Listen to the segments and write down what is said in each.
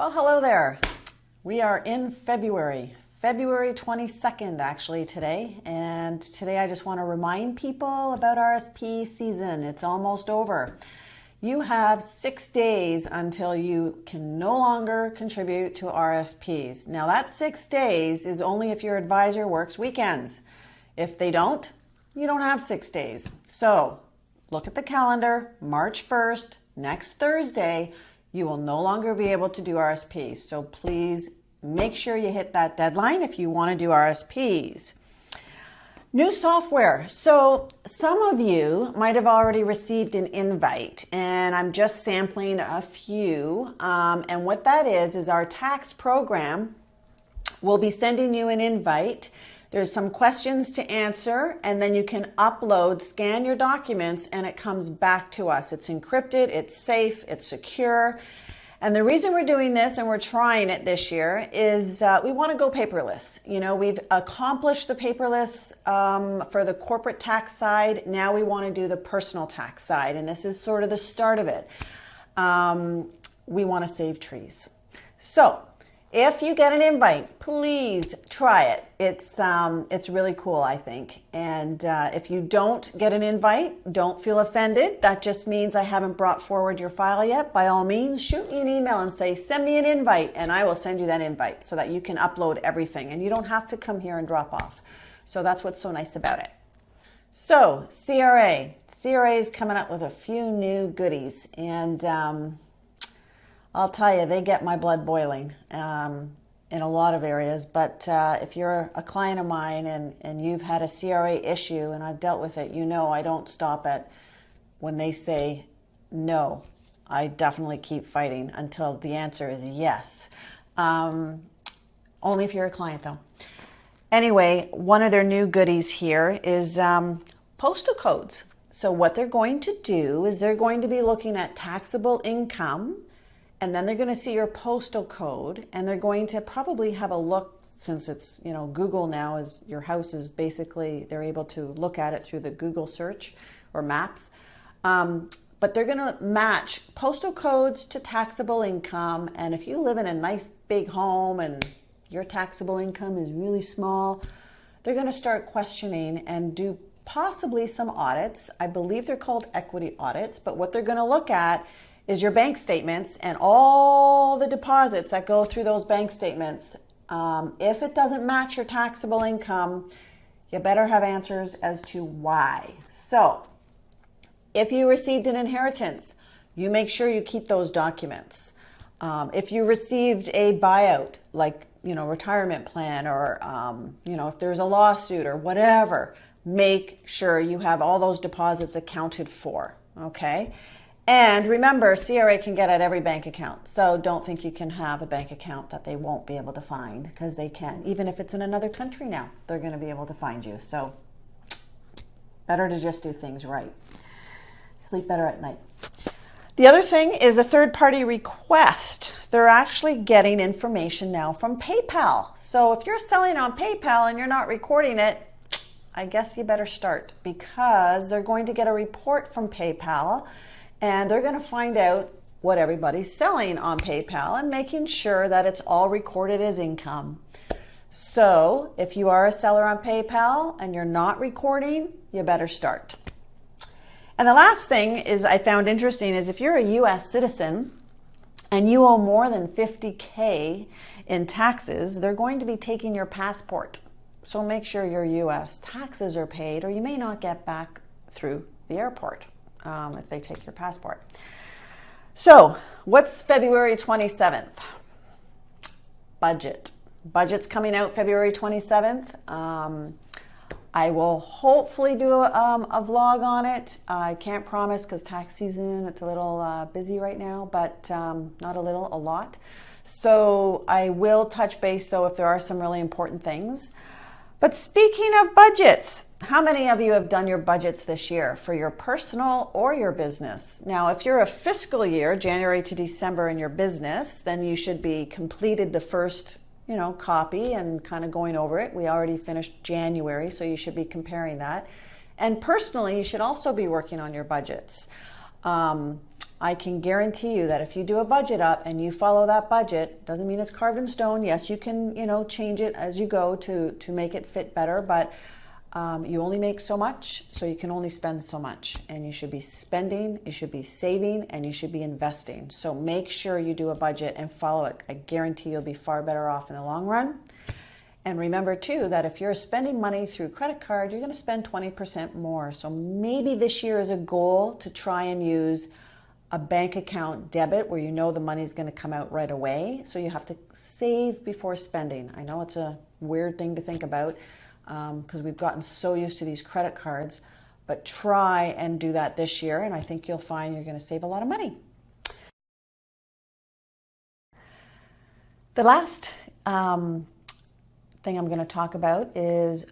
Well, hello there. We are in February 22nd actually today. And today I just want to remind people about RSP season. It's almost over. You have 6 days until you can no longer contribute to RSPs. Now that 6 days is only if your advisor works weekends. If they don't, you don't have 6 days. So look at the calendar, March 1st, next Thursday, you will no longer be able to do RSPs. So please make sure you hit that deadline if you want to do RSPs. New software. So some of you might have already received an invite, and I'm just sampling a few. And what that is our tax program will be sending you an invite. There's some questions to answer, and then you can upload, scan your documents, and it comes back to us. It's encrypted, it's safe, it's secure. And the reason we're doing this, and we're trying it this year, is we want to go paperless. You know, we've accomplished the paperless for the corporate tax side. Now we want to do the personal tax side, and this is sort of the start of it. We want to save trees. So if you get an invite, please try it. It's really cool, I think. And if you don't get an invite, don't feel offended. That just means I haven't brought forward your file yet. By all means, shoot me an email and say, send me an invite, and I will send you that invite so that you can upload everything. And you don't have to come here and drop off. So that's what's so nice about it. So CRA. CRA is coming up with a few new goodies. And I'll tell you, they get my blood boiling in a lot of areas. But if you're a client of mine and you've had a CRA issue and I've dealt with it, you know I don't stop at when they say no. I definitely keep fighting until the answer is yes. Only if you're a client, though. Anyway, one of their new goodies here is postal codes. So what they're going to do is they're going to be looking at taxable income, and then they're going to see your postal code, and they're going to probably have a look, since it's, you know, Google now is, your house is basically, they're able to look at it through the Google search or maps. But they're going to match postal codes to taxable income. And if you live in a nice big home and your taxable income is really small, they're going to start questioning and do possibly some audits. I believe they're called equity audits, but what they're going to look at is your bank statements and all the deposits that go through those bank statements. If it doesn't match your taxable income, you better have answers as to why. So if you received an inheritance, you make sure you keep those documents. If you received a buyout, like, you know, retirement plan, or, you know, if there's a lawsuit or whatever, make sure you have all those deposits accounted for, okay? And remember, CRA can get at every bank account. So don't think you can have a bank account that they won't be able to find, because they can. Even if it's in another country now, they're going to be able to find you. So better to just do things right. Sleep better at night. The other thing is a third-party request. They're actually getting information now from PayPal. So if you're selling on PayPal and you're not recording it, I guess you better start, because they're going to get a report from PayPal, and they're going to find out what everybody's selling on PayPal and making sure that it's all recorded as income. So if you are a seller on PayPal and you're not recording, you better start. And the last thing is I found interesting is if you're a U.S. citizen and you owe more than $50K in taxes, they're going to be taking your passport. So make sure your U.S. taxes are paid, or you may not get back through the airport if they take your passport. So what's February 27th? Budget. Budget's coming out February 27th. I will hopefully do a vlog on it. I can't promise, because tax season, it's a little busy right now, but not a little, a lot. So I will touch base, though, if there are some really important things. But speaking of budgets, how many of you have done your budgets this year for your personal or your business? Now, if you're a fiscal year, January to December, in your business, then you should be completed the first, you know, copy and kind of going over it. We already finished January, so you should be comparing that. And personally, you should also be working on your budgets. I can guarantee you that if you do a budget up and you follow that budget, doesn't mean it's carved in stone. Yes, you can, change it as you go to make it fit better, but you only make so much, so you can only spend so much. And you should be spending, you should be saving, and you should be investing. So make sure you do a budget and follow it. I guarantee you'll be far better off in the long run. And remember too that if you're spending money through credit card, you're going to spend 20% more. So maybe this year is a goal to try and use a bank account debit where you know the money is going to come out right away. So you have to save before spending. I know it's a weird thing to think about because we've gotten so used to these credit cards, but try and do that this year. And I think you'll find you're going to save a lot of money. The last thing I'm going to talk about is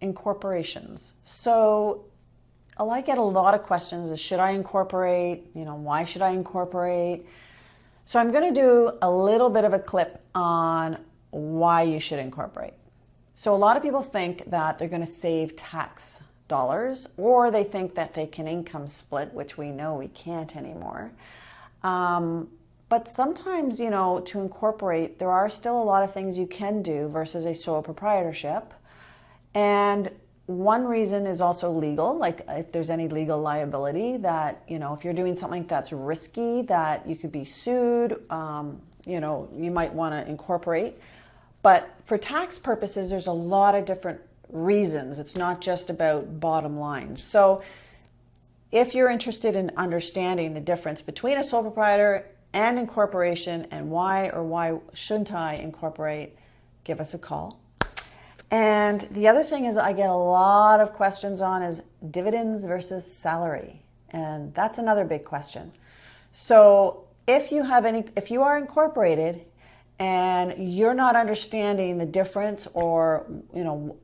incorporations. So I get a lot of questions is, should I incorporate? Why should I incorporate? So I'm going to do a little bit of a clip on why you should incorporate. So a lot of people think that they're going to save tax dollars, or they think that they can income split, which we know we can't anymore. But sometimes, to incorporate, there are still a lot of things you can do versus a sole proprietorship. And one reason is also legal, like if there's any legal liability that, if you're doing something that's risky, that you could be sued, you might want to incorporate. But for tax purposes, there's a lot of different reasons. It's not just about bottom line. So if you're interested in understanding the difference between a sole proprietor and incorporation and why shouldn't I incorporate, give us a call. And the other thing is I get a lot of questions on is dividends versus salary. And that's another big question. So if you are incorporated and you're not understanding the difference, or,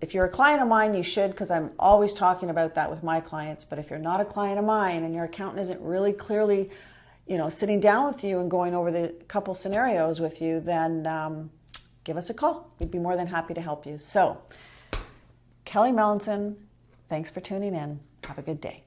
if you're a client of mine, you should, because I'm always talking about that with my clients. But if you're not a client of mine and your accountant isn't really clearly, sitting down with you and going over the couple scenarios with you, then give us a call. We'd be more than happy to help you. So, Kelly Melanson, thanks for tuning in. Have a good day.